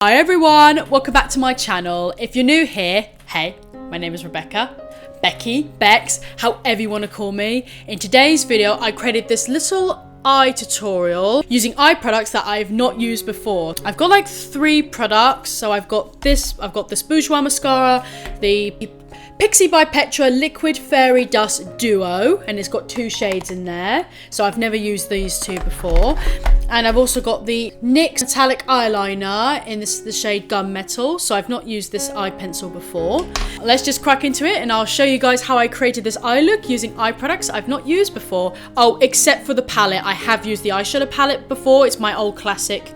Hi everyone, welcome back to my channel. If you're new here, hey, my name is Rebecca, Becky, Bex, however you want to call me. In today's video, I created this little eye tutorial using eye products that I've not used before. I've got like 3 products. So I've got this boujoir mascara, the Pixi by Petra Liquid Fairy Dust Duo, and it's got 2 shades in there. So I've never used these 2 before. And I've also got the NYX metallic eyeliner in the shade Gunmetal. So I've not used this eye pencil before. Let's just crack into it and I'll show you guys how I created this eye look using eye products I've not used before. Oh, except for the palette. I have used the eyeshadow palette before. It's my old classic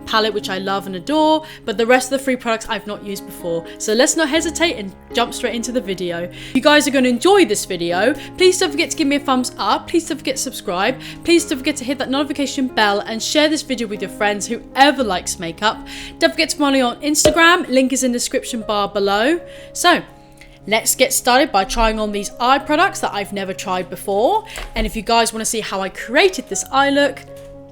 palette which I love and adore, but the rest of the 3 products I've not used before. So let's not hesitate and jump straight into the video. You guys are going to enjoy this video. Please don't forget to give me a thumbs up. Please don't forget to subscribe. Please don't forget to hit that notification bell and share this video with your friends, whoever likes makeup. Don't forget to follow me on Instagram. Link is in the description bar below. So let's get started by trying on these eye products that I've never tried before. And if you guys want to see how I created this eye look,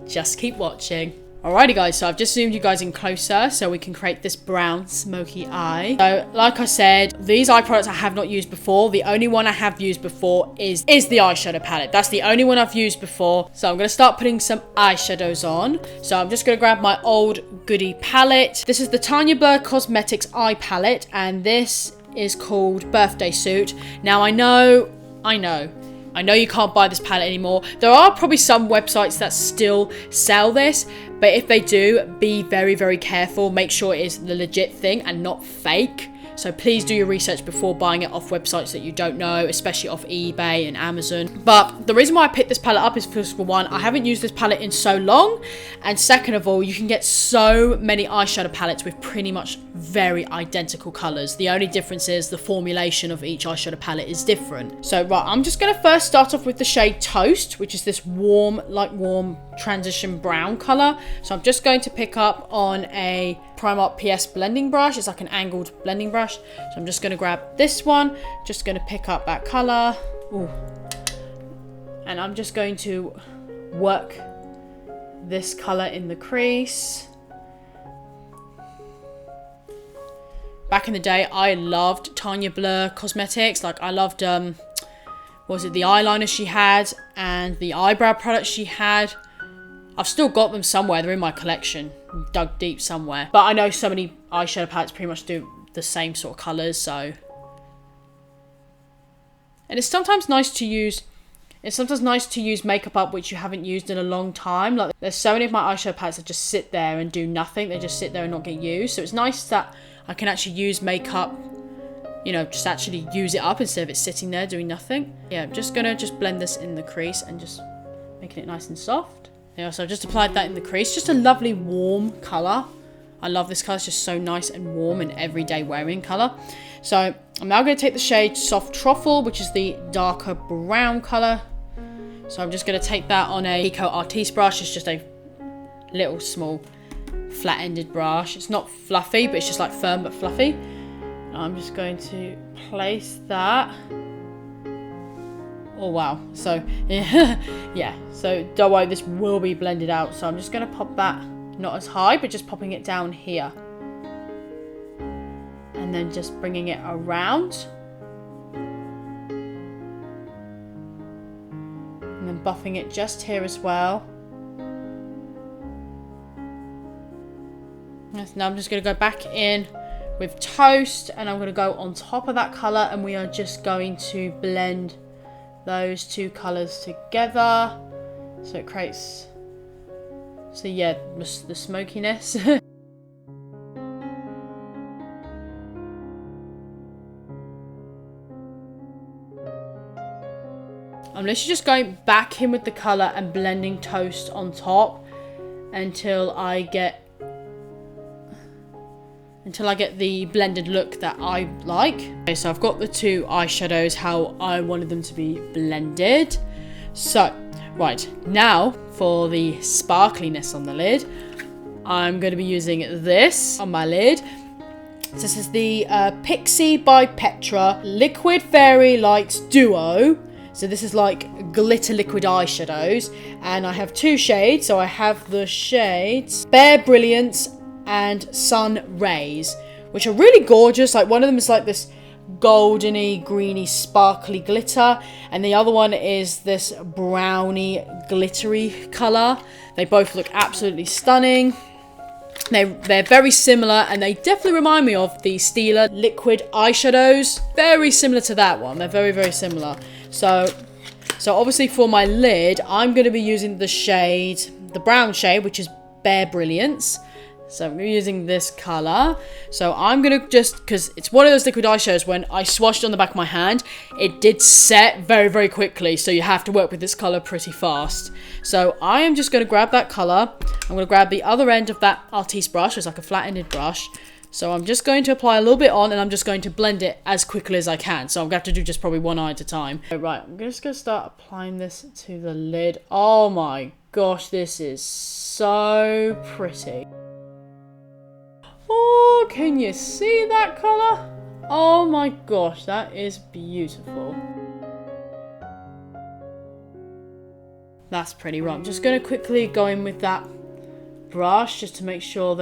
just keep watching. Alrighty guys, so I've just zoomed you guys in closer so we can create this brown smoky eye. So like I said, these eye products I have not used before. The only one I have used before is the eyeshadow palette. That's the only one I've used before. So I'm going to start putting some eyeshadows on. So I'm just going to grab my old goodie palette. This is the Tanya Burr Cosmetics eye palette, and this is called Birthday Suit. Now I know you can't buy this palette anymore. There are probably some websites that still sell this, but if they do, be very, very careful. Make sure it is the legit thing and not fake. So please do your research before buying it off websites that you don't know, especially off eBay and Amazon. But the reason why I picked this palette up is because, for one, I haven't used this palette in so long. And second of all, you can get so many eyeshadow palettes with pretty much very identical colours. The only difference is the formulation of each eyeshadow palette is different. So right, I'm just going to first start off with the shade Toast, which is this warm transition brown colour. So I'm just going to pick up on a Primark PS blending brush. It's like an angled blending brush. So I'm just going to grab this one, just going to pick up that colour. Ooh. And I'm just going to work this colour in the crease. Back in the day, I loved Tanya Burr Cosmetics. Like, I loved, what was it, the eyeliner she had and the eyebrow products she had. I've still got them somewhere. They're in my collection, dug deep somewhere. But I know so many eyeshadow palettes pretty much do the same sort of colours, so. And it's sometimes nice to use makeup up which you haven't used in a long time. Like, there's so many of my eyeshadow palettes that just sit there and do nothing. They just sit there and not get used. So it's nice that I can actually use makeup, just actually use it up instead of it sitting there doing nothing. Yeah, I'm just gonna blend this in the crease and just making it nice and soft. Yeah, so I've just applied that in the crease. Just a lovely warm colour. I love this colour. It's just so nice and warm and everyday wearing colour. So I'm now going to take the shade Soft Truffle, which is the darker brown colour. So I'm just going to take that on a Kiko Artiste brush. It's just a little small flat-ended brush. It's not fluffy, but it's just like firm but fluffy. I'm just going to place that. Oh wow, so yeah, so don't worry, this will be blended out. So I'm just going to pop that, not as high, but just popping it down here. And then just bringing it around. And then buffing it just here as well. Yes, now I'm just going to go back in with Toast, and I'm going to go on top of that colour, and we are just going to blend those 2 colours together, so it creates, so yeah, the smokiness. I'm literally just going back in with the colour and blending Toast on top until I get the blended look that I like. Okay, so I've got the 2 eyeshadows how I wanted them to be blended. So, right, now for the sparkliness on the lid, I'm going to be using this on my lid. So this is the Pixi by Petra Liquid Fairy Lights Duo. So this is like glitter liquid eyeshadows, and I have 2 shades. So I have the shades Bare Brilliance and Sun Rays, which are really gorgeous. Like, one of them is like this goldeny, greeny, sparkly glitter, and the other one is this browny, glittery colour. They both look absolutely stunning. They're very similar, and they definitely remind me of the Stila liquid eyeshadows. Very similar to that one. They're very, very similar. So obviously for my lid, I'm going to be using the brown shade, which is Bare Brilliance. So I'm using this colour. So I'm going to just, because it's one of those liquid eyeshadows, when I swatched on the back of my hand, it did set very, very quickly. So you have to work with this colour pretty fast. So I am just going to grab that colour. I'm going to grab the other end of that Artiste brush. It's like a flat-ended brush. So I'm just going to apply a little bit on, and I'm just going to blend it as quickly as I can. So I'm going to have to do just probably one eye at a time. Right, I'm just going to start applying this to the lid. Oh my gosh, this is so pretty. Oh, can you see that colour? Oh my gosh, that is beautiful. That's pretty right. I'm just going to quickly go in with that brush just to make sure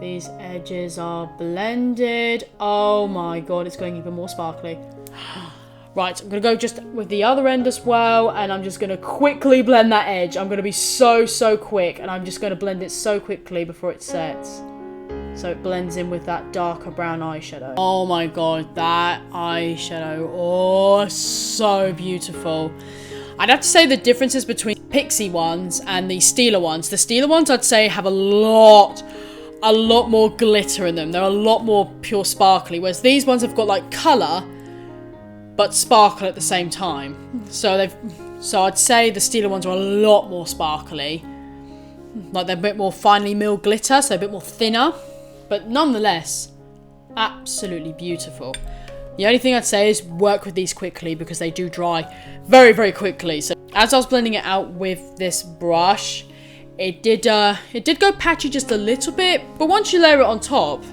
these edges are blended. Oh my god, it's going even more sparkly. Right, I'm going to go just with the other end as well, and I'm just going to quickly blend that edge. I'm going to be so quick, and I'm just going to blend it so quickly before it sets. So it blends in with that darker brown eyeshadow. Oh my god, that eyeshadow. Oh, so beautiful. I'd have to say the differences between Pixi ones and the Stila ones. The Stila ones, I'd say, have a lot more glitter in them. They're a lot more pure sparkly. Whereas these ones have got like colour, but sparkle at the same time. So I'd say the Stila ones are a lot more sparkly. Like, they're a bit more finely milled glitter, so a bit more thinner. But nonetheless, absolutely beautiful. The only thing I'd say is work with these quickly, because they do dry very, very quickly. So as I was blending it out with this brush, it did go patchy just a little bit. But once you layer it on top,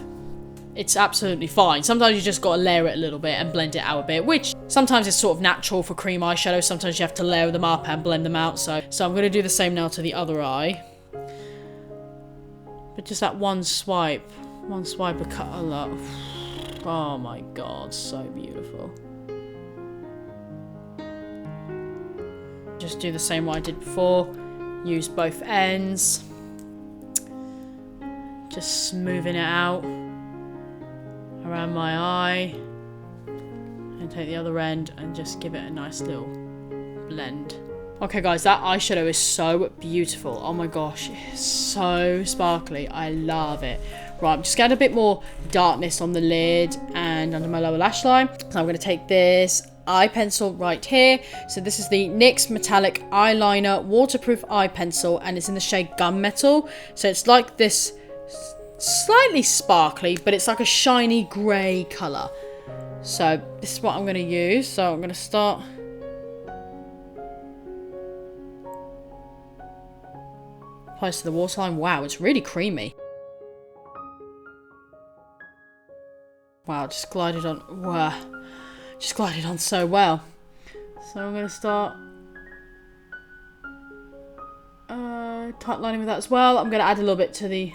it's absolutely fine. Sometimes you just got to layer it a little bit and blend it out a bit, which sometimes is sort of natural for cream eyeshadow. Sometimes you have to layer them up and blend them out. So I'm going to do the same now to the other eye. But just that one swipe of colour. Oh my god, so beautiful. Just do the same way I did before. Use both ends. Just smoothing it out around my eye. And take the other end and just give it a nice little blend. Okay guys, that eyeshadow is so beautiful. Oh my gosh, it's so sparkly. I love it. Right, I'm just going to add a bit more darkness on the lid and under my lower lash line. So I'm going to take this eye pencil right here. So this is the NYX Metallic Eyeliner Waterproof Eye Pencil, and it's in the shade Gunmetal. So it's like this slightly sparkly, but it's like a shiny grey colour. So this is what I'm going to use. So I'm going to start... Close to the waterline. Wow, it's really creamy. Wow, just glided on. Wow, just glided on so well. So I'm going to start tight lining with that as well. I'm going to add a little bit to the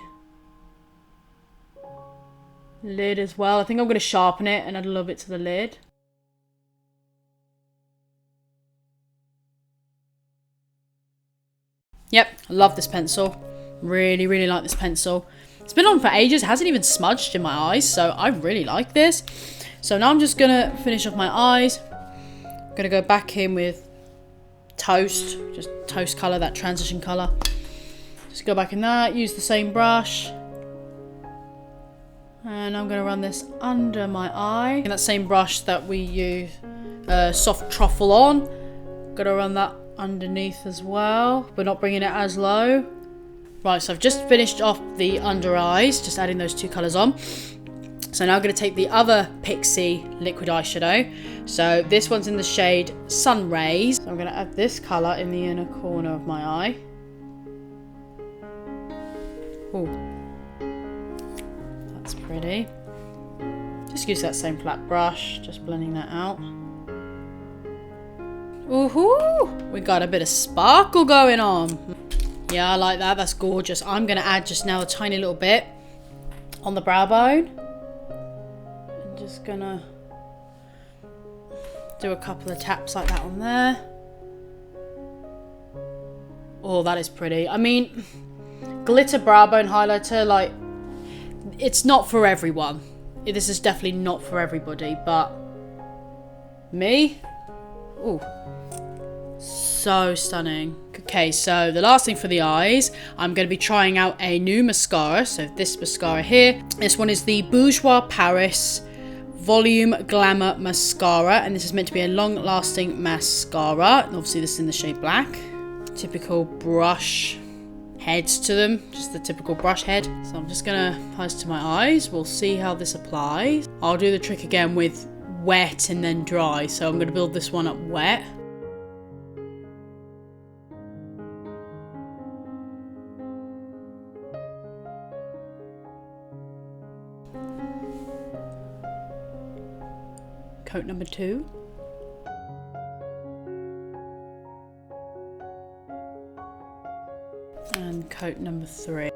lid as well. I think I'm going to sharpen it and add a little bit to the lid. Yep, I love this pencil. Really, really like this pencil. It's been on for ages. It hasn't even smudged in my eyes, so I really like this. So now I'm just going to finish off my eyes. I'm going to go back in with Toast, just Toast colour, that transition colour. Just go back in that, use the same brush. And I'm going to run this under my eye. And that same brush that we use Soft Truffle on. Going to run that underneath as well, but not bringing it as low. Right, so I've just finished off the under eyes, just adding those two colours on. So now I'm going to take the other Pixi liquid eyeshadow. So this one's in the shade Sun Rays. So I'm going to add this colour in the inner corner of my eye. Ooh, that's pretty. Just use that same flat brush, just blending that out. Woohoo! We got a bit of sparkle going on. Yeah, I like that. That's gorgeous. I'm going to add just now a tiny little bit on the brow bone. I'm just going to do a couple of taps like that on there. Oh, that is pretty. I mean, glitter brow bone highlighter, like, it's not for everyone. This is definitely not for everybody, but me? Ooh. So stunning. Okay, so the last thing for the eyes, I'm going to be trying out a new mascara. So this mascara here. This one is the Boujoir Paris Volume Glamour Mascara. And this is meant to be a long-lasting mascara. And obviously this is in the shade black. Typical brush heads to them. Just the typical brush head. So I'm just going to apply this to my eyes. We'll see how this applies. I'll do the trick again with wet and then dry. So I'm going to build this one up wet. Coat number 2. And coat number 3.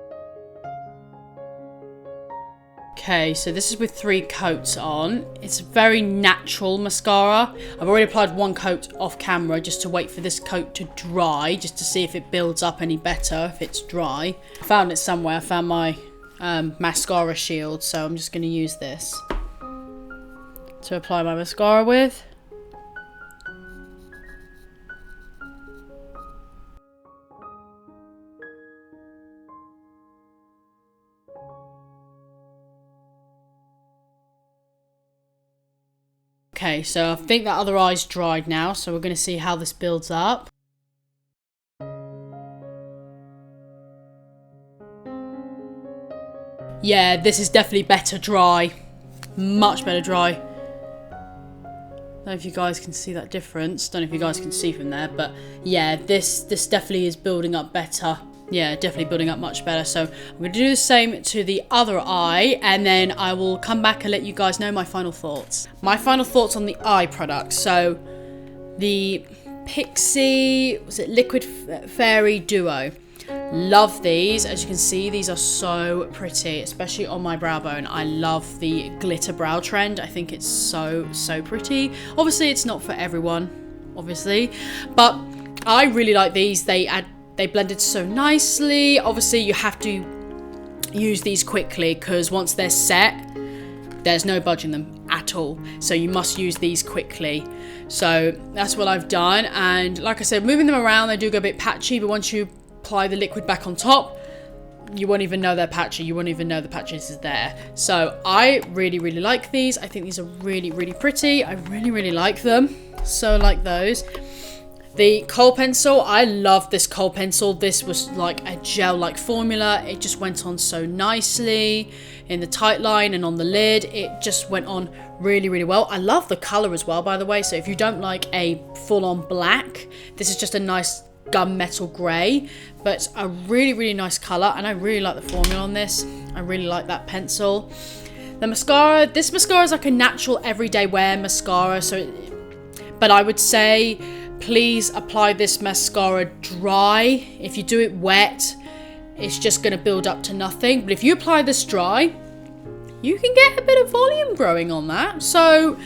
Okay, so this is with 3 coats on. It's a very natural mascara. I've already applied 1 coat off camera just to wait for this coat to dry, just to see if it builds up any better if it's dry. I found it somewhere. I found my mascara shield, so I'm just going to use this to apply my mascara with. Okay, so I think that other eye's dried now, so we're going to see how this builds up. Yeah, this is definitely better dry. Much better dry. Don't know if you guys can see that difference. Don't know if you guys can see from there, but yeah, this definitely is building up better. Yeah, definitely building up much better. So I'm going to do the same to the other eye, and then I will come back and let you guys know my final thoughts. My final thoughts on the eye products. So the Pixi, was it Liquid Fairy Duo? Love these. As you can see, these are so pretty, especially on my brow bone. I love the glitter brow trend. I think it's so pretty. Obviously, it's not for everyone, obviously, but I really like these. They blended so nicely. Obviously, you have to use these quickly because once they're set, there's no budging them at all. So you must use these quickly. So that's what I've done. And like I said, moving them around, they do go a bit patchy, but once you apply the liquid back on top, you won't even know they're patchy. You won't even know the patches is there. So I really like these. I think these are really pretty. I really like them. So like those. The kohl pencil, I love this kohl pencil. This was like a gel-like formula. It just went on so nicely in the tight line and on the lid. It just went on really well. I love the color as well, by the way. So if you don't like a full-on black, this is just a nice gunmetal grey, but a really nice color, and I really like the formula on this. I really like that pencil. The mascara, this mascara is like a natural everyday wear mascara, but I would say please apply this mascara dry. If you do it wet, it's just going to build up to nothing, but if you apply this dry, you can get a bit of volume growing on that. So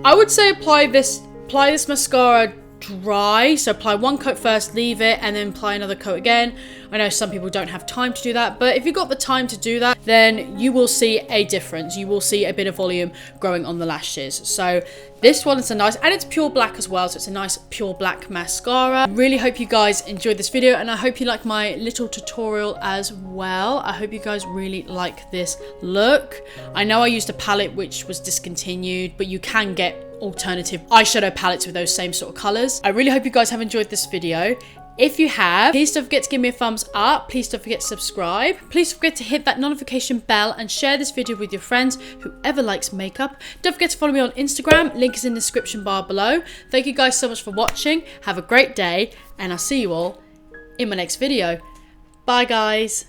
I would say apply this mascara dry. So apply 1 coat first, leave it, and then apply another coat again. I know some people don't have time to do that, but if you've got the time to do that, then you will see a difference. You will see a bit of volume growing on the lashes. So this one is a nice, and it's pure black as well, so it's a nice pure black mascara. Really hope you guys enjoyed this video, and I hope you like my little tutorial as well. I hope you guys really like this look. I know I used a palette which was discontinued, but you can get alternative eyeshadow palettes with those same sort of colors. I really hope you guys have enjoyed this video. If you have, please don't forget to give me a thumbs up. Please don't forget to subscribe. Please don't forget to hit that notification bell and share this video with your friends, whoever likes makeup. Don't forget to follow me on Instagram. Link is in the description bar below. Thank you guys so much for watching. Have a great day, and I'll see you all in my next video. Bye guys.